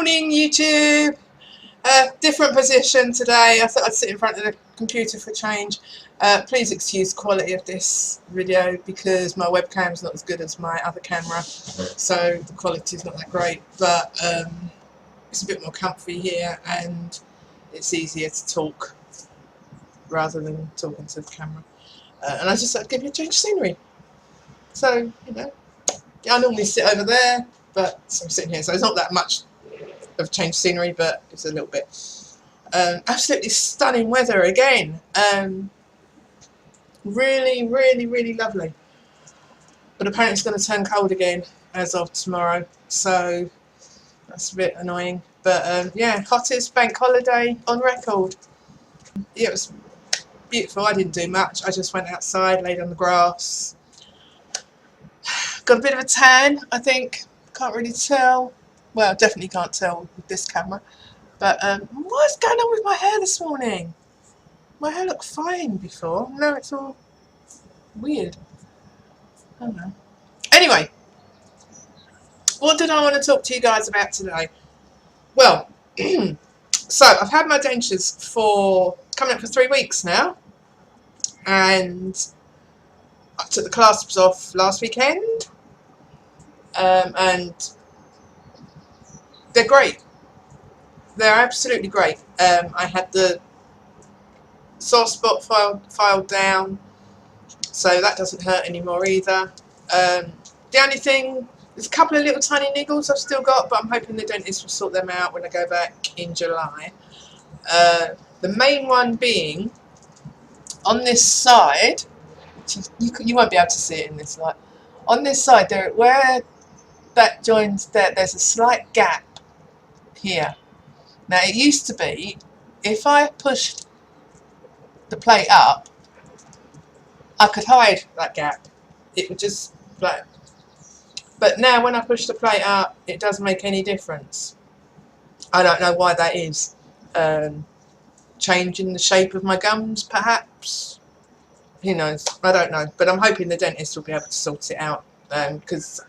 Morning YouTube. Different position today. I thought I'd sit in front of the computer for a change. Please excuse the quality of this video because my webcam's not as good as my other camera, so the quality is not that great, but it's a bit more comfy here and it's easier to talk rather than talking to the camera. And I just thought I'd give you a change of scenery. So, you know, I normally sit over there, but I'm sitting here, so it's not that much of change of scenery, but it's a little bit. Absolutely stunning weather again. Really, really, really lovely. But apparently it's going to turn cold again as of tomorrow, so that's a bit annoying. But yeah, hottest bank holiday on record. Yeah, it was beautiful. I didn't do much. I just went outside, laid on the grass. Got a bit of a tan, I think. Can't really tell. Well, definitely can't tell with this camera. But what's going on with my hair this morning? My hair looked fine before. Now it's all weird. I don't know. Anyway, what did I want to talk to you guys about today? Well, so I've had my dentures for coming up for 3 weeks now, and I took the clasps off last weekend, and they're great. They're absolutely great. I had the soft spot filed down, so that doesn't hurt anymore either. The only thing, there's a couple of little tiny niggles I've still got, but I'm hoping the dentist will sort them out when I go back in July. The main one being on this side, you won't be able to see it in this light. On this side, there, where that joins there, there's a slight gap here. Now it used to be, if I pushed the plate up, I could hide that gap. It would just like. But now when I push the plate up, it doesn't make any difference. I don't know why that is. Changing the shape of my gums, perhaps. Who knows? I don't know. But I'm hoping the dentist will be able to sort it out. Because,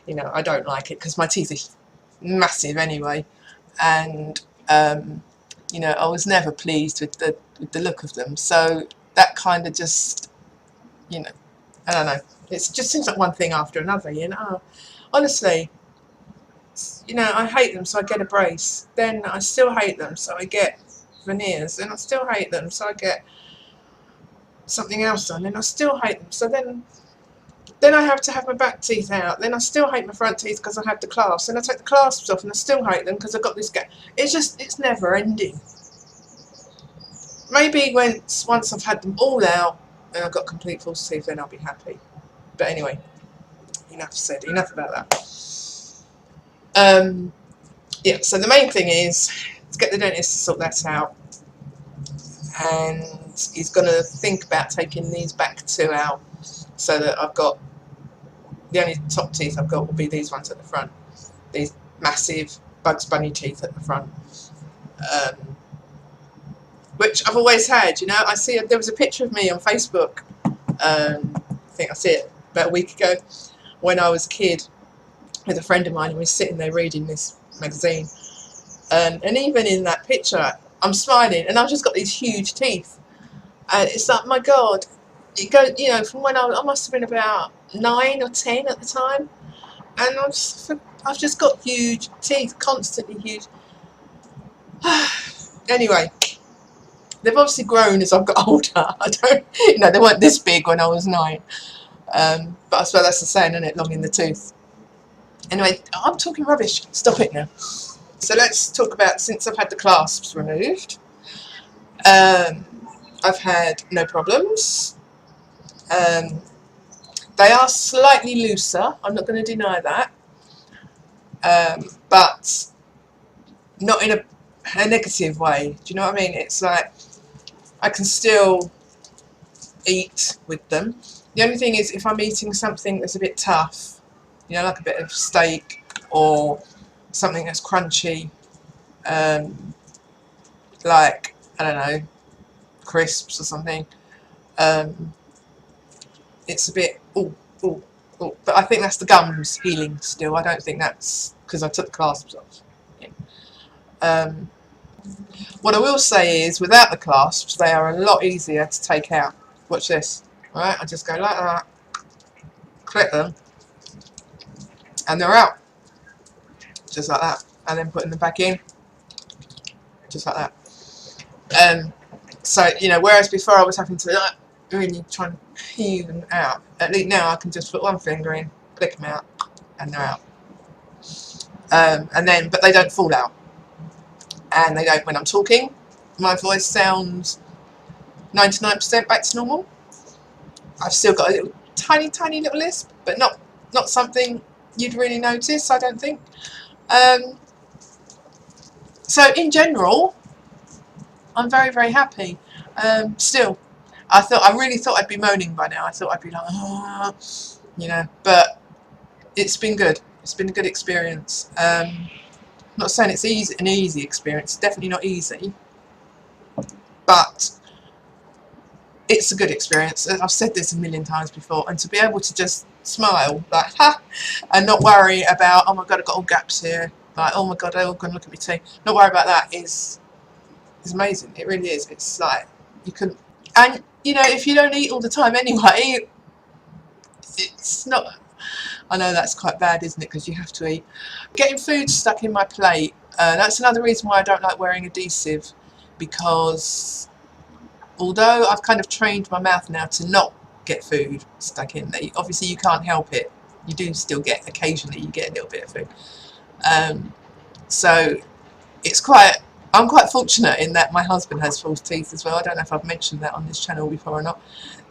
you know, I don't like it because my teeth are massive anyway. And, you know, I was never pleased with the look of them. So that kind of just, you know, I don't know. It just seems like one thing after another, you know. Honestly, you know, I hate them, so I get a brace. Then I still hate them, so I get veneers. Then I still hate them, so I get something else done. Then I still hate them, so then I have to have my back teeth out. Then I still hate my front teeth because I have the clasps. Then I take the clasps off, and I still hate them because I've got this gap. It's just, it's never ending. Maybe once I've had them all out and I've got complete false teeth, then I'll be happy. But anyway, enough said. Enough about that. Yeah, so the main thing is to get the dentist to sort that out, and he's going to think about taking these back 2 out, so that I've got the only top teeth I've got will be these ones at the front, these massive Bugs Bunny teeth at the front, which I've always had. You know, I see there was a picture of me on Facebook. I think I see it about a week ago when I was a kid with a friend of mine, and we were sitting there reading this magazine, and even in that picture I'm smiling and I've just got these huge teeth, and it's like, my God, it goes, you know, from when I must have been about 9 or 10 at the time, and I've just got huge teeth, constantly huge. Anyway, they've obviously grown as I've got older. I don't, you know, they weren't this big when I was 9. But I suppose that's the saying, isn't it? Long in the tooth. Anyway, I'm talking rubbish. Stop it now. So let's talk about, since I've had the clasps removed, I've had no problems. They are slightly looser. I'm not going to deny that. But not in a negative way. Do you know what I mean? It's like I can still eat with them. The only thing is, if I'm eating something that's a bit tough, you know, like a bit of steak or something that's crunchy, like, I don't know, crisps or something, it's a bit, ooh. But I think that's the gums healing still. I don't think that's because I took the clasps off. Yeah. What I will say is, without the clasps, they are a lot easier to take out. Watch this. Right, I just go like that, clip them, and they're out. Just like that. And then putting them back in. Just like that. So, you know, whereas before I was having to really try and peel them out, at least now I can just put one finger in, click them out, and they're out. But they don't fall out. And they don't, when I'm talking, my voice sounds 99% back to normal. I've still got a little tiny little lisp, but not something you'd really notice, I don't think. So in general, I'm very happy. Still, I really thought I'd be moaning by now. I thought I'd be like, oh, you know, but it's been good. It's been a good experience. I'm not saying it's an easy experience. It's definitely not easy, but it's a good experience. I've said this a million times before, and to be able to just smile like ha, and not worry about, oh my god, I've got all gaps here, like oh my god, they're all going to look at me too. Not worry about that is amazing. It really is. It's like you can, and you know, if you don't eat all the time anyway, it's not. I know that's quite bad, isn't it? Because you have to eat. Getting food stuck in my plate. That's another reason why I don't like wearing adhesive, because although I've kind of trained my mouth now to not get food stuck in there, obviously you can't help it. You do still get, occasionally you get a little bit of food. So it's quite, I'm quite fortunate in that my husband has false teeth as well. I don't know if I've mentioned that on this channel before or not.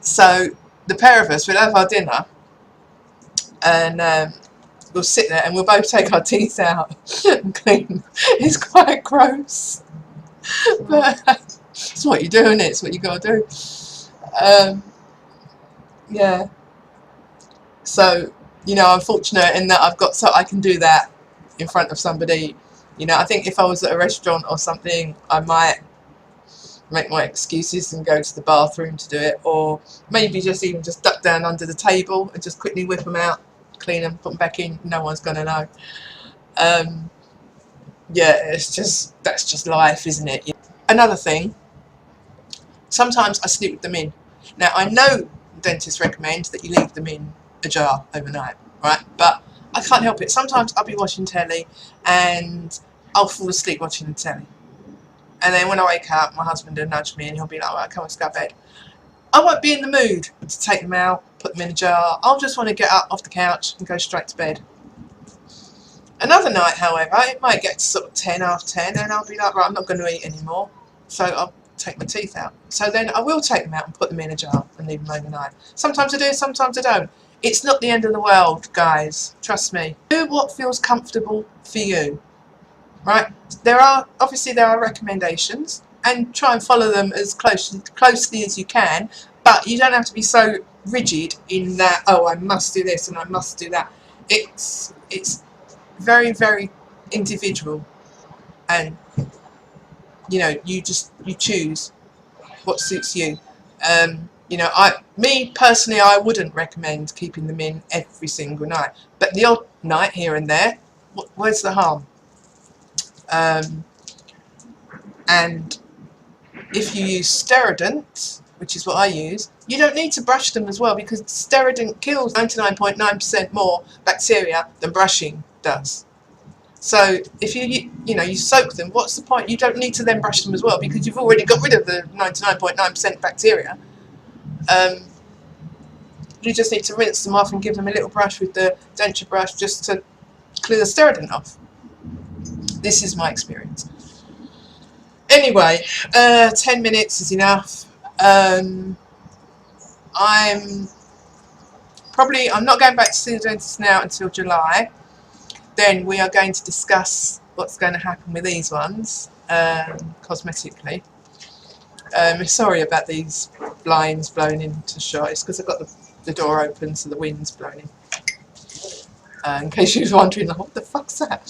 So the pair of us will have our dinner, and we'll sit there and we'll both take our teeth out and clean. It's quite gross, but it's what you do, isn't it? It's what you got to do. Yeah. So, you know, I'm fortunate in that I've got, so I can do that in front of somebody. You know, I think if I was at a restaurant or something, I might make my excuses and go to the bathroom to do it, or maybe just even just duck down under the table and just quickly whip them out, clean them, put them back in. No one's going to know. Yeah, it's just, that's just life, isn't it? Another thing, sometimes I sleep with them in. Now, I know dentists recommend that you leave them in a jar overnight, right? But I can't help it. Sometimes I'll be watching telly and I'll fall asleep watching the telly. And then when I wake up, my husband will nudge me and he'll be like, right, come on, let's go to bed. I won't be in the mood to take them out, put them in a jar. I'll just want to get up off the couch and go straight to bed. Another night, however, it might get to sort of 10 after 10 and I'll be like, right, I'm not going to eat anymore. So I'll take my teeth out. So then I will take them out and put them in a jar and leave them overnight. Sometimes I do, sometimes I don't. It's not the end of the world, guys. Trust me. Do what feels comfortable for you. Right? Obviously there are recommendations, and try and follow them as closely as you can, but you don't have to be so rigid in that, oh, I must do this and I must do that. It's very individual, and you know, you choose what suits you. You know, me personally, I wouldn't recommend keeping them in every single night, but the odd night here and there, where's the harm? And if you use Sterident, which is what I use, you don't need to brush them as well, because Sterident kills 99.9% more bacteria than brushing does. So if you soak them, what's the point? You don't need to then brush them as well, because you've already got rid of the 99.9% bacteria. You just need to rinse them off and give them a little brush with the denture brush just to clear the Sterident off. This is my experience. Anyway, 10 minutes is enough. I'm not going back to see the dentist now until July. Then we are going to discuss what's going to happen with these ones, cosmetically. Sorry about these blinds blowing into shot. It's because I've got the door open so the wind's blowing in case you was wondering, like, what the fuck's that?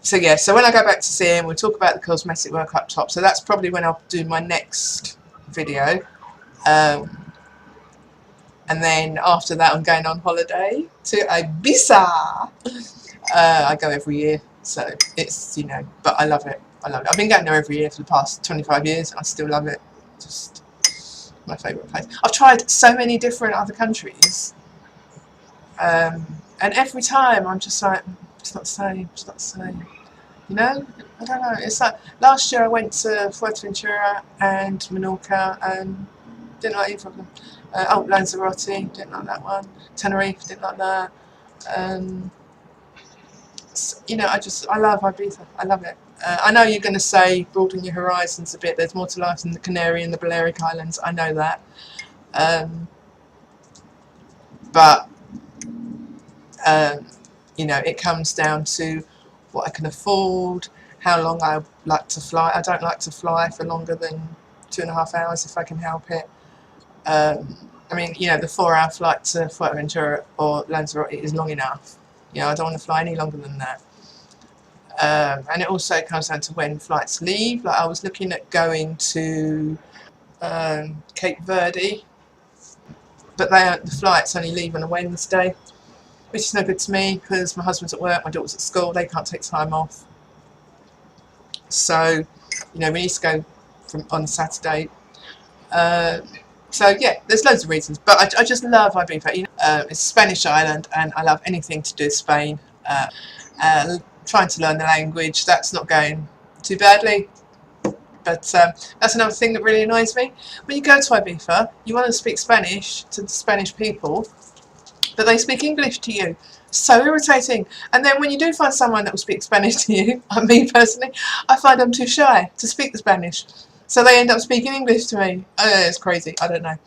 So yeah, so when I go back to see him, we'll talk about the cosmetic work up top. So that's probably when I'll do my next video. And then after that, I'm going on holiday to Ibiza. I go every year. So it's, you know, but I love it. I love it. I've been going there every year for the past 25 years and I still love it. Just my favourite place. I've tried so many different other countries, and every time I'm just like, it's not the same, it's not the same. You know? I don't know. It's like, last year I went to Fuerteventura and Menorca and didn't like either of them. Lanzarote, didn't like that one. Tenerife, didn't like that. You know, I love Ibiza. I love it. I know you're going to say broaden your horizons a bit. There's more to life than the Canary and the Balearic Islands. I know that. But you know, it comes down to what I can afford, how long I like to fly. I don't like to fly for longer than 2.5 hours if I can help it. I mean, you know, the 4-hour flight to Fuerteventura or Lanzarote is long enough. You know, I don't want to fly any longer than that. And it also comes down to when flights leave. Like I was looking at going to Cape Verde, but the flights only leave on a Wednesday, which is no good to me because my husband's at work, my daughter's at school, they can't take time off. So, you know, we need to go on Saturday. So yeah, there's loads of reasons, but I just love Ibiza. You know, it's a Spanish island, and I love anything to do with Spain. Trying to learn the language, that's not going too badly. But that's another thing that really annoys me. When you go to Ibiza, you want to speak Spanish to the Spanish people, but they speak English to you. So irritating. And then when you do find someone that will speak Spanish to you, me personally, I find I'm too shy to speak the Spanish. So they end up speaking English to me. It's crazy. I don't know.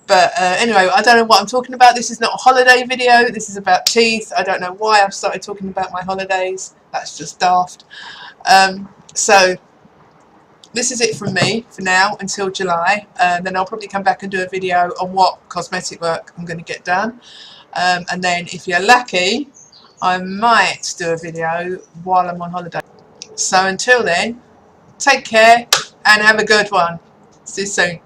But anyway, I don't know what I'm talking about. This is not a holiday video. This is about teeth. I don't know why I've started talking about my holidays. That's just daft. So this is it from me for now until July. Then I'll probably come back and do a video on what cosmetic work I'm going to get done. And then if you're lucky, I might do a video while I'm on holiday. So until then, take care and have a good one. See you soon.